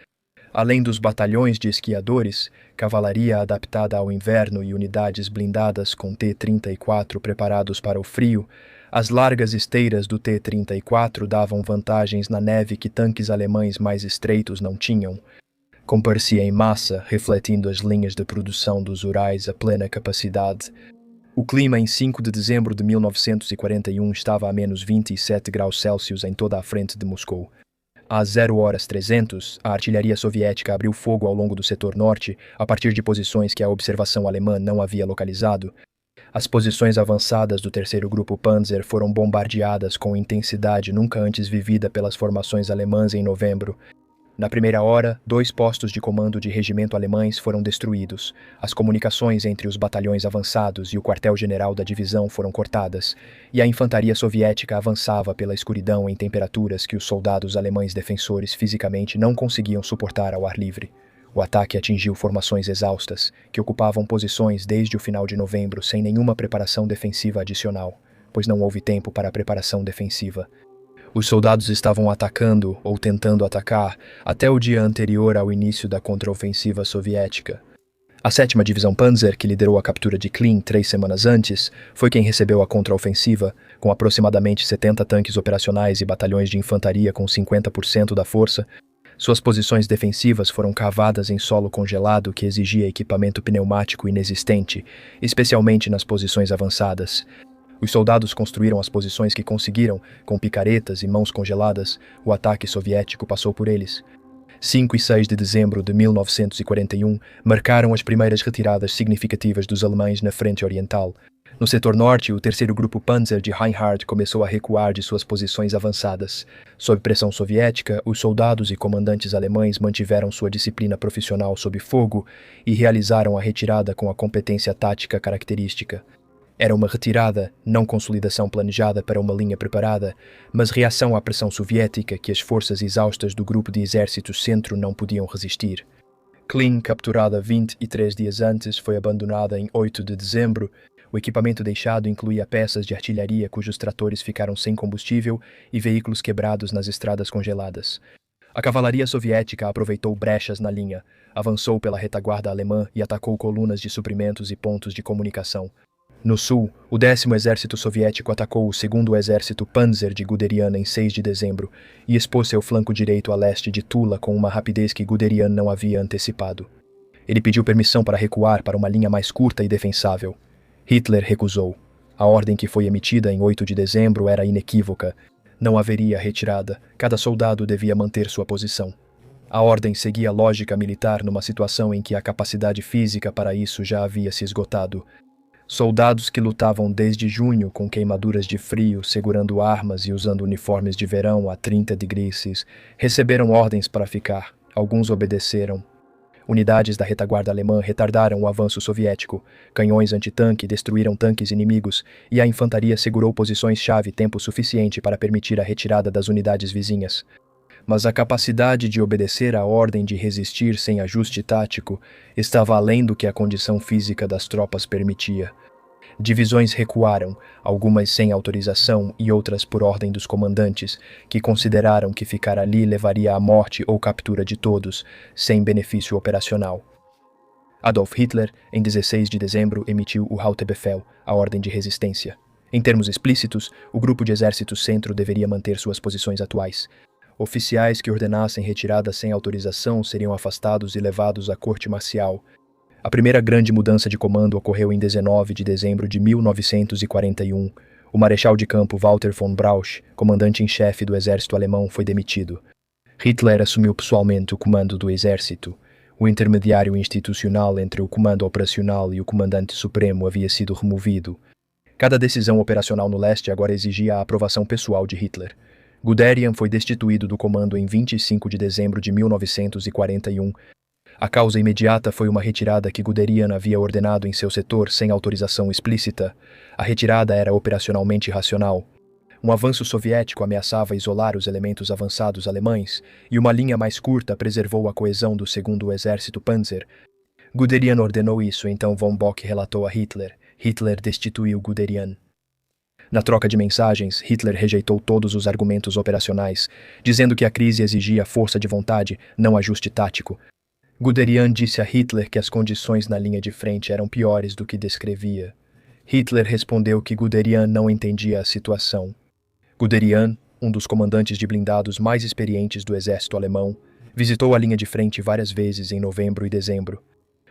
Além dos batalhões de esquiadores, cavalaria adaptada ao inverno e unidades blindadas com T-34 preparados para o frio, as largas esteiras do T-34 davam vantagens na neve que tanques alemães mais estreitos não tinham. Comparecia em massa, refletindo as linhas de produção dos Urais a plena capacidade. O clima em 5 de dezembro de 1941 estava a menos 27 graus Celsius em toda a frente de Moscou. Às 0h13, a artilharia soviética abriu fogo ao longo do setor norte, a partir de posições que a observação alemã não havia localizado. As posições avançadas do terceiro grupo Panzer foram bombardeadas com intensidade nunca antes vivida pelas formações alemãs em novembro. Na primeira hora, 2 postos de comando de regimento alemães foram destruídos. As comunicações entre os batalhões avançados e o quartel-general da divisão foram cortadas, e a infantaria soviética avançava pela escuridão em temperaturas que os soldados alemães defensores fisicamente não conseguiam suportar ao ar livre. O ataque atingiu formações exaustas, que ocupavam posições desde o final de novembro sem nenhuma preparação defensiva adicional, pois não houve tempo para a preparação defensiva. Os soldados estavam atacando ou tentando atacar até o dia anterior ao início da contraofensiva soviética. A 7ª Divisão Panzer, que liderou a captura de Klin 3 semanas antes, foi quem recebeu a contraofensiva, com aproximadamente 70 tanques operacionais e batalhões de infantaria com 50% da força. Suas posições defensivas foram cavadas em solo congelado que exigia equipamento pneumático inexistente, especialmente nas posições avançadas. Os soldados construíram as posições que conseguiram, com picaretas e mãos congeladas. O ataque soviético passou por eles. 5 e 6 de dezembro de 1941 marcaram as primeiras retiradas significativas dos alemães na frente oriental. No setor norte, o terceiro grupo Panzer de Reinhardt começou a recuar de suas posições avançadas. Sob pressão soviética, os soldados e comandantes alemães mantiveram sua disciplina profissional sob fogo e realizaram a retirada com a competência tática característica. Era uma retirada, não consolidação planejada para uma linha preparada, mas reação à pressão soviética que as forças exaustas do grupo de exército centro não podiam resistir. Klin, capturada 23 dias antes, foi abandonada em 8 de dezembro. O equipamento deixado incluía peças de artilharia cujos tratores ficaram sem combustível e veículos quebrados nas estradas congeladas. A cavalaria soviética aproveitou brechas na linha, avançou pela retaguarda alemã e atacou colunas de suprimentos e pontos de comunicação. No sul, o 10º Exército Soviético atacou o 2º Exército Panzer de Guderian em 6 de dezembro e expôs seu flanco direito a leste de Tula com uma rapidez que Guderian não havia antecipado. Ele pediu permissão para recuar para uma linha mais curta e defensável. Hitler recusou. A ordem que foi emitida em 8 de dezembro era inequívoca. Não haveria retirada. Cada soldado devia manter sua posição. A ordem seguia a lógica militar numa situação em que a capacidade física para isso já havia se esgotado. Soldados que lutavam desde junho com queimaduras de frio, segurando armas e usando uniformes de verão a 30 degrees, receberam ordens para ficar. Alguns obedeceram. Unidades da retaguarda alemã retardaram o avanço soviético. Canhões antitanque destruíram tanques inimigos e a infantaria segurou posições-chave tempo suficiente para permitir a retirada das unidades vizinhas. Mas a capacidade de obedecer à ordem de resistir sem ajuste tático estava além do que a condição física das tropas permitia. Divisões recuaram, algumas sem autorização e outras por ordem dos comandantes, que consideraram que ficar ali levaria à morte ou captura de todos, sem benefício operacional. Adolf Hitler, em 16 de dezembro, emitiu o Hauptbefehl, a ordem de resistência. Em termos explícitos, o grupo de exército centro deveria manter suas posições atuais. Oficiais que ordenassem retirada sem autorização seriam afastados e levados à corte marcial. A primeira grande mudança de comando ocorreu em 19 de dezembro de 1941. O marechal de campo Walter von Brauch, comandante em chefe do exército alemão, foi demitido. Hitler assumiu pessoalmente o comando do exército. O intermediário institucional entre o comando operacional e o comandante supremo havia sido removido. Cada decisão operacional no leste agora exigia a aprovação pessoal de Hitler. Guderian foi destituído do comando em 25 de dezembro de 1941. A causa imediata foi uma retirada que Guderian havia ordenado em seu setor sem autorização explícita. A retirada era operacionalmente racional. Um avanço soviético ameaçava isolar os elementos avançados alemães, e uma linha mais curta preservou a coesão do 2º Exército Panzer. Guderian ordenou isso, então von Bock relatou a Hitler. Hitler destituiu Guderian. Na troca de mensagens, Hitler rejeitou todos os argumentos operacionais, dizendo que a crise exigia força de vontade, não ajuste tático. Guderian disse a Hitler que as condições na linha de frente eram piores do que descrevia. Hitler respondeu que Guderian não entendia a situação. Guderian, um dos comandantes de blindados mais experientes do exército alemão, visitou a linha de frente várias vezes em novembro e dezembro.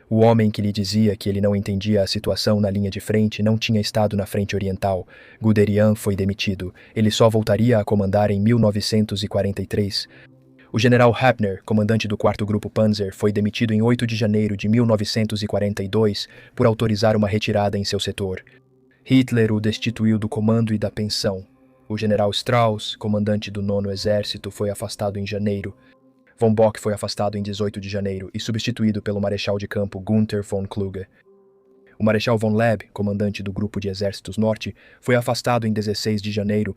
O homem que lhe dizia que ele não entendia a situação na linha de frente não tinha estado na frente oriental. Guderian foi demitido. Ele só voltaria a comandar em 1943. O general Hapner, comandante do 4º Grupo Panzer, foi demitido em 8 de janeiro de 1942 por autorizar uma retirada em seu setor. Hitler o destituiu do comando e da pensão. O general Strauss, comandante do 9º Exército, foi afastado em janeiro. Von Bock foi afastado em 18 de janeiro e substituído pelo marechal de campo Gunther von Kluge. O marechal von Leb, comandante do Grupo de Exércitos Norte, foi afastado em 16 de janeiro.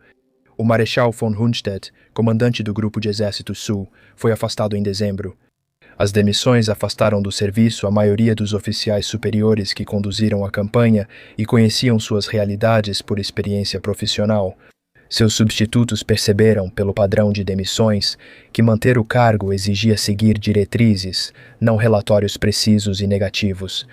O marechal von Rundstedt, comandante do Grupo de Exércitos Sul, foi afastado em dezembro. As demissões afastaram do serviço a maioria dos oficiais superiores que conduziram a campanha e conheciam suas realidades por experiência profissional. Seus substitutos perceberam, pelo padrão de demissões, que manter o cargo exigia seguir diretrizes, não relatórios precisos e negativos.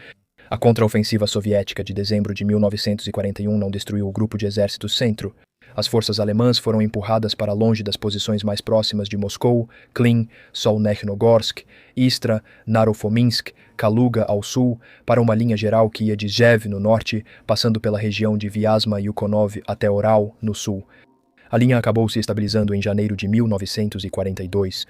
A contraofensiva soviética de dezembro de 1941 não destruiu o Grupo de Exércitos Centro. As forças alemãs foram empurradas para longe das posições mais próximas de Moscou, Klin, Solnechnogorsk, Istra, Narofominsk, Kaluga ao sul, para uma linha geral que ia de Zhev no norte, passando pela região de Vyazma e Ukonov até Oral, no sul. A linha acabou se estabilizando em janeiro de 1942,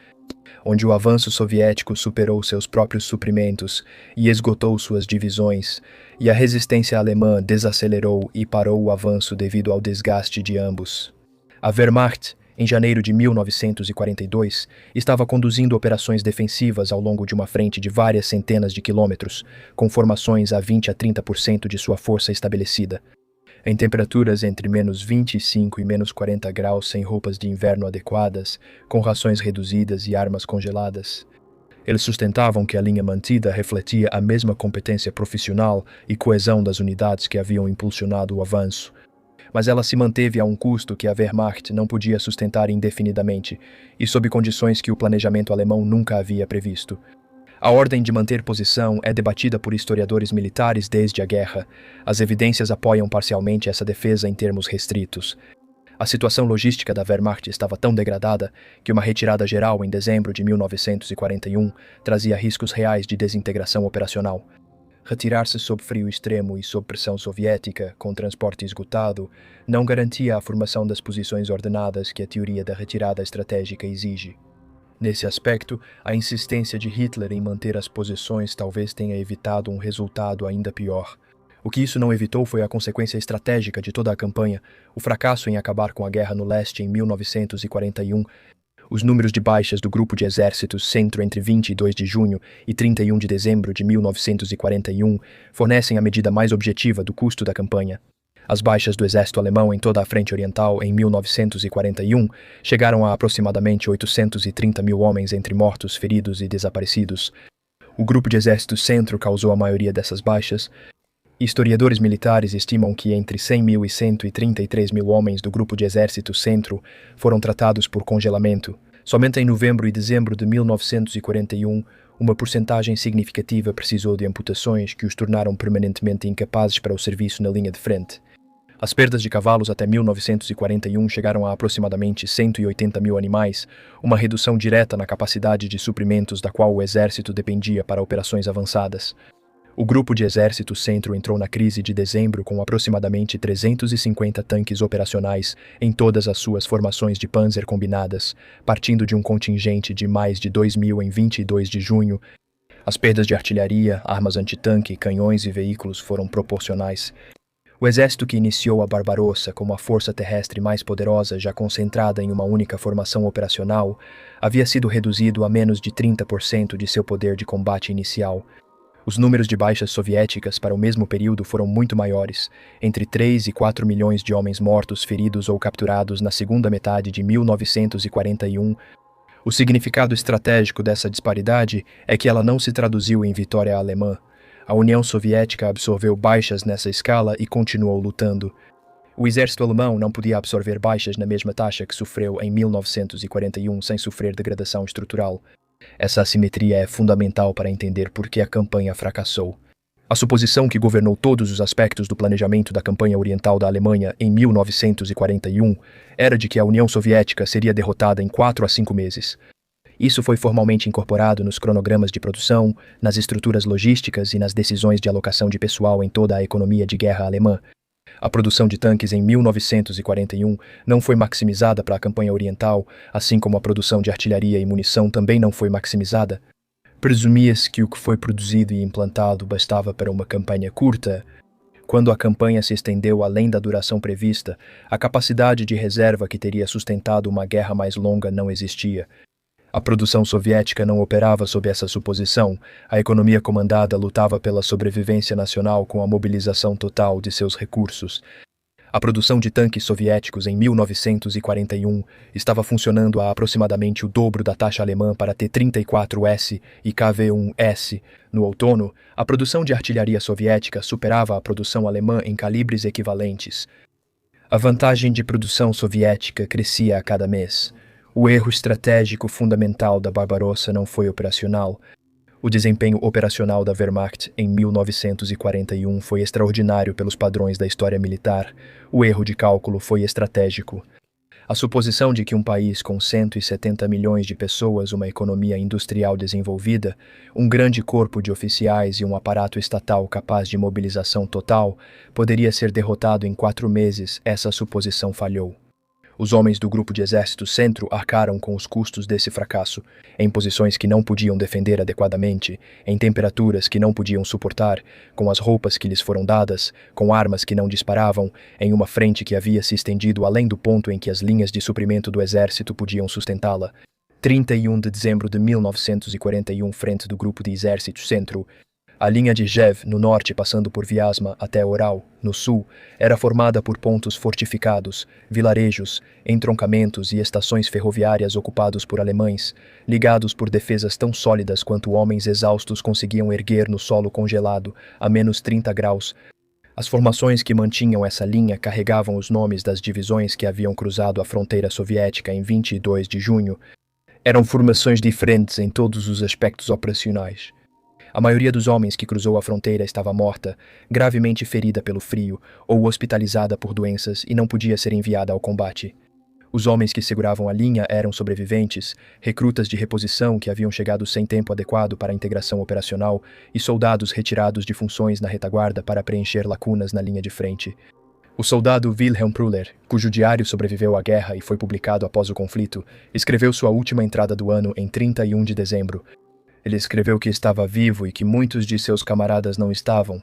onde o avanço soviético superou seus próprios suprimentos e esgotou suas divisões, e a resistência alemã desacelerou e parou o avanço devido ao desgaste de ambos. A Wehrmacht, em janeiro de 1942, estava conduzindo operações defensivas ao longo de uma frente de várias centenas de quilômetros, com formações a 20 a 30% de sua força estabelecida. Em temperaturas entre menos 25 e menos 40 graus, sem roupas de inverno adequadas, com rações reduzidas e armas congeladas. Eles sustentavam que a linha mantida refletia a mesma competência profissional e coesão das unidades que haviam impulsionado o avanço. Mas ela se manteve a um custo que a Wehrmacht não podia sustentar indefinidamente, e sob condições que o planejamento alemão nunca havia previsto. A ordem de manter posição é debatida por historiadores militares desde a guerra. As evidências apoiam parcialmente essa defesa em termos restritos. A situação logística da Wehrmacht estava tão degradada que uma retirada geral em dezembro de 1941 trazia riscos reais de desintegração operacional. Retirar-se sob frio extremo e sob pressão soviética, com transporte esgotado, não garantia a formação das posições ordenadas que a teoria da retirada estratégica exige. Nesse aspecto, a insistência de Hitler em manter as posições talvez tenha evitado um resultado ainda pior. O que isso não evitou foi a consequência estratégica de toda a campanha, o fracasso em acabar com a guerra no leste em 1941. Os números de baixas do Grupo de Exércitos Centro entre 22 de junho e 31 de dezembro de 1941 fornecem a medida mais objetiva do custo da campanha. As baixas do exército alemão em toda a frente oriental em 1941 chegaram a aproximadamente 830 mil homens entre mortos, feridos e desaparecidos. O Grupo de Exército Centro causou a maioria dessas baixas. Historiadores militares estimam que entre 100 mil e 133 mil homens do Grupo de Exército Centro foram tratados por congelamento. Somente em novembro e dezembro de 1941, uma porcentagem significativa precisou de amputações que os tornaram permanentemente incapazes para o serviço na linha de frente. As perdas de cavalos até 1941 chegaram a aproximadamente 180 mil animais, uma redução direta na capacidade de suprimentos da qual o exército dependia para operações avançadas. O Grupo de Exército Centro entrou na crise de dezembro com aproximadamente 350 tanques operacionais em todas as suas formações de Panzer combinadas, partindo de um contingente de mais de 2.000 em 22 de junho. As perdas de artilharia, armas antitanque, canhões e veículos foram proporcionais. O exército que iniciou a Barbarossa como a força terrestre mais poderosa já concentrada em uma única formação operacional, havia sido reduzido a menos de 30% de seu poder de combate inicial. Os números de baixas soviéticas para o mesmo período foram muito maiores, entre 3 e 4 milhões de homens mortos, feridos ou capturados na segunda metade de 1941. O significado estratégico dessa disparidade é que ela não se traduziu em vitória alemã. A União Soviética absorveu baixas nessa escala e continuou lutando. O exército alemão não podia absorver baixas na mesma taxa que sofreu em 1941 sem sofrer degradação estrutural. Essa assimetria é fundamental para entender por que a campanha fracassou. A suposição que governou todos os aspectos do planejamento da campanha oriental da Alemanha em 1941 era de que a União Soviética seria derrotada em 4 a 5 meses. Isso foi formalmente incorporado nos cronogramas de produção, nas estruturas logísticas e nas decisões de alocação de pessoal em toda a economia de guerra alemã. A produção de tanques em 1941 não foi maximizada para a campanha oriental, assim como a produção de artilharia e munição também não foi maximizada. Presumia-se que o que foi produzido e implantado bastava para uma campanha curta. Quando a campanha se estendeu além da duração prevista, a capacidade de reserva que teria sustentado uma guerra mais longa não existia. A produção soviética não operava sob essa suposição. A economia comandada lutava pela sobrevivência nacional com a mobilização total de seus recursos. A produção de tanques soviéticos em 1941 estava funcionando a aproximadamente o dobro da taxa alemã para T-34S e KV-1S. No outono, a produção de artilharia soviética superava a produção alemã em calibres equivalentes. A vantagem de produção soviética crescia a cada mês. O erro estratégico fundamental da Barbarossa não foi operacional. O desempenho operacional da Wehrmacht em 1941 foi extraordinário pelos padrões da história militar. O erro de cálculo foi estratégico. A suposição de que um país com 170 milhões de pessoas, uma economia industrial desenvolvida, um grande corpo de oficiais e um aparato estatal capaz de mobilização total poderia ser derrotado em 4 meses, essa suposição falhou. Os homens do Grupo de Exército Centro arcaram com os custos desse fracasso, em posições que não podiam defender adequadamente, em temperaturas que não podiam suportar, com as roupas que lhes foram dadas, com armas que não disparavam, em uma frente que havia se estendido além do ponto em que as linhas de suprimento do exército podiam sustentá-la. 31 de dezembro de 1941, frente do Grupo de Exército Centro. A linha de Jev, no norte, passando por Vyazma até Oral, no sul, era formada por pontos fortificados, vilarejos, entroncamentos e estações ferroviárias ocupados por alemães, ligados por defesas tão sólidas quanto homens exaustos conseguiam erguer no solo congelado, a menos 30 graus. As formações que mantinham essa linha carregavam os nomes das divisões que haviam cruzado a fronteira soviética em 22 de junho. Eram formações diferentes em todos os aspectos operacionais. A maioria dos homens que cruzou a fronteira estava morta, gravemente ferida pelo frio ou hospitalizada por doenças e não podia ser enviada ao combate. Os homens que seguravam a linha eram sobreviventes, recrutas de reposição que haviam chegado sem tempo adequado para a integração operacional e soldados retirados de funções na retaguarda para preencher lacunas na linha de frente. O soldado Wilhelm Prüller, cujo diário sobreviveu à guerra e foi publicado após o conflito, escreveu sua última entrada do ano em 31 de dezembro. Ele escreveu que estava vivo e que muitos de seus camaradas não estavam.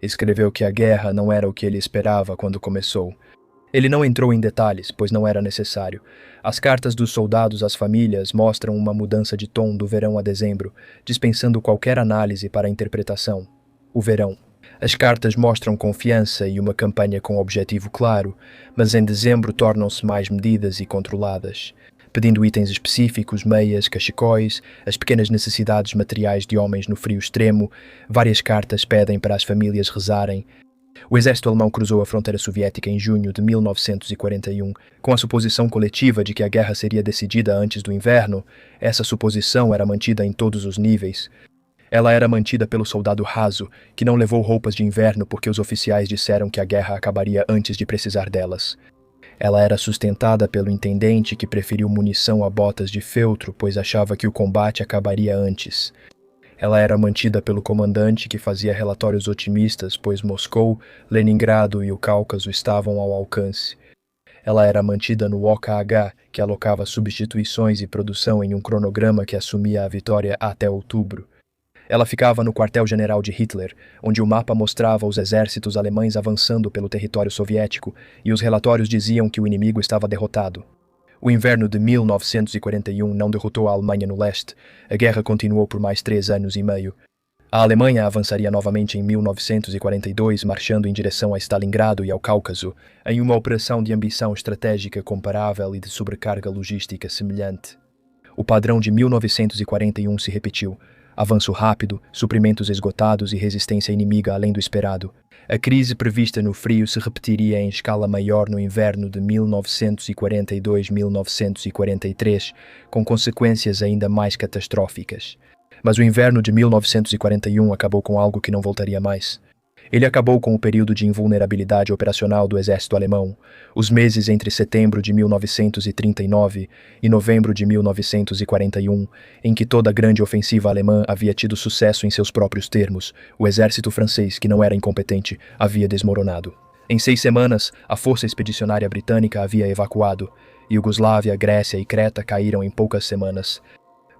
Escreveu que a guerra não era o que ele esperava quando começou. Ele não entrou em detalhes, pois não era necessário. As cartas dos soldados às famílias mostram uma mudança de tom do verão a dezembro, dispensando qualquer análise para a interpretação. O verão. As cartas mostram confiança e uma campanha com objetivo claro, mas em dezembro tornam-se mais medidas e controladas, pedindo itens específicos, meias, cachecóis, as pequenas necessidades materiais de homens no frio extremo. Várias cartas pedem para as famílias rezarem. O exército alemão cruzou a fronteira soviética em junho de 1941, com a suposição coletiva de que a guerra seria decidida antes do inverno. Essa suposição era mantida em todos os níveis. Ela era mantida pelo soldado raso, que não levou roupas de inverno porque os oficiais disseram que a guerra acabaria antes de precisar delas. Ela era sustentada pelo intendente, que preferiu munição a botas de feltro, pois achava que o combate acabaria antes. Ela era mantida pelo comandante, que fazia relatórios otimistas, pois Moscou, Leningrado e o Cáucaso estavam ao alcance. Ela era mantida no OKH, que alocava substituições e produção em um cronograma que assumia a vitória até outubro. Ela ficava no quartel-general de Hitler, onde o mapa mostrava os exércitos alemães avançando pelo território soviético e os relatórios diziam que o inimigo estava derrotado. O inverno de 1941 não derrotou a Alemanha no leste. A guerra continuou por mais 3 anos e meio. A Alemanha avançaria novamente em 1942, marchando em direção a Stalingrado e ao Cáucaso, em uma operação de ambição estratégica comparável e de sobrecarga logística semelhante. O padrão de 1941 se repetiu. Avanço rápido, suprimentos esgotados e resistência inimiga além do esperado. A crise prevista no frio se repetiria em escala maior no inverno de 1942-1943, com consequências ainda mais catastróficas. Mas o inverno de 1941 acabou com algo que não voltaria mais. Ele acabou com o período de invulnerabilidade operacional do exército alemão, os meses entre setembro de 1939 e novembro de 1941, em que toda a grande ofensiva alemã havia tido sucesso em seus próprios termos. O exército francês, que não era incompetente, havia desmoronado. Em 6 semanas, a força expedicionária britânica havia evacuado. Iugoslávia, Grécia e Creta caíram em poucas semanas.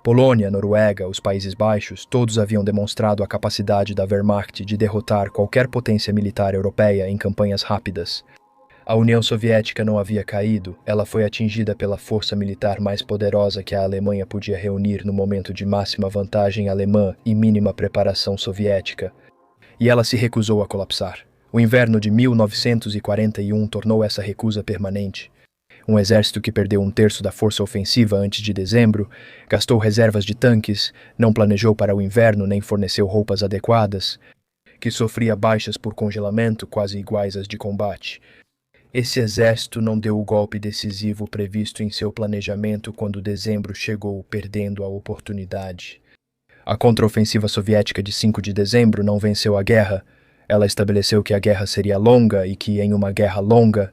Polônia, Noruega, os Países Baixos, todos haviam demonstrado a capacidade da Wehrmacht de derrotar qualquer potência militar europeia em campanhas rápidas. A União Soviética não havia caído, ela foi atingida pela força militar mais poderosa que a Alemanha podia reunir no momento de máxima vantagem alemã e mínima preparação soviética. E ela se recusou a colapsar. O inverno de 1941 tornou essa recusa permanente. Um exército que perdeu 1/3 da força ofensiva antes de dezembro, gastou reservas de tanques, não planejou para o inverno nem forneceu roupas adequadas, que sofria baixas por congelamento quase iguais às de combate. Esse exército não deu o golpe decisivo previsto em seu planejamento quando dezembro chegou, perdendo a oportunidade. A contraofensiva soviética de 5 de dezembro não venceu a guerra. Ela estabeleceu que a guerra seria longa e que, em uma guerra longa,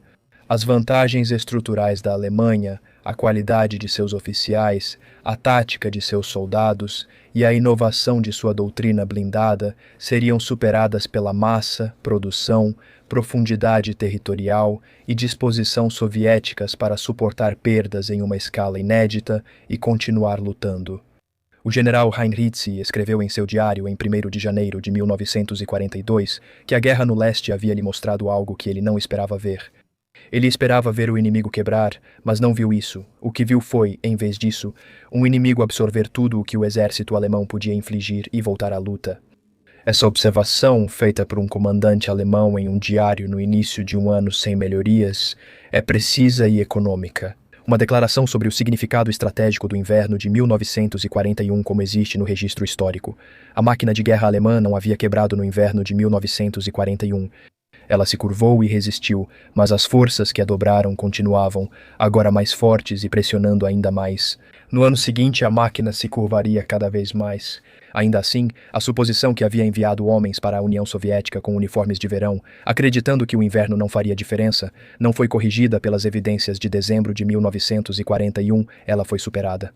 as vantagens estruturais da Alemanha, a qualidade de seus oficiais, a tática de seus soldados e a inovação de sua doutrina blindada seriam superadas pela massa, produção, profundidade territorial e disposição soviéticas para suportar perdas em uma escala inédita e continuar lutando. O general Heinrizi escreveu em seu diário em 1º de janeiro de 1942 que a guerra no leste havia lhe mostrado algo que ele não esperava ver. Ele esperava ver o inimigo quebrar, mas não viu isso. O que viu foi, em vez disso, um inimigo absorver tudo o que o exército alemão podia infligir e voltar à luta. Essa observação, feita por um comandante alemão em um diário no início de um ano sem melhorias, é precisa e econômica. Uma declaração sobre o significado estratégico do inverno de 1941 como existe no registro histórico. A máquina de guerra alemã não havia quebrado no inverno de 1941. Ela se curvou e resistiu, mas as forças que a dobraram continuavam, agora mais fortes e pressionando ainda mais. No ano seguinte, a máquina se curvaria cada vez mais. Ainda assim, a suposição que havia enviado homens para a União Soviética com uniformes de verão, acreditando que o inverno não faria diferença, não foi corrigida pelas evidências de dezembro de 1941, ela foi superada.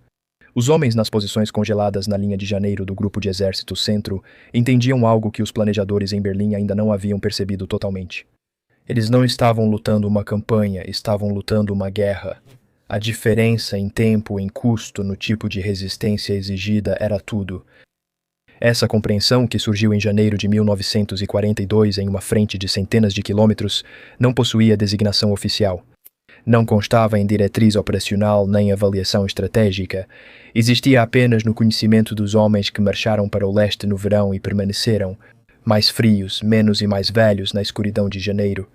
Os homens nas posições congeladas na linha de janeiro do Grupo de Exército Centro entendiam algo que os planejadores em Berlim ainda não haviam percebido totalmente. Eles não estavam lutando uma campanha, estavam lutando uma guerra. A diferença em tempo, em custo, no tipo de resistência exigida era tudo. Essa compreensão, que surgiu em janeiro de 1942 em uma frente de centenas de quilômetros, não possuía designação oficial. Não constava em diretriz operacional nem avaliação estratégica. Existia apenas no conhecimento dos homens que marcharam para o leste no verão e permaneceram, mais frios, menos e mais velhos, na escuridão de janeiro.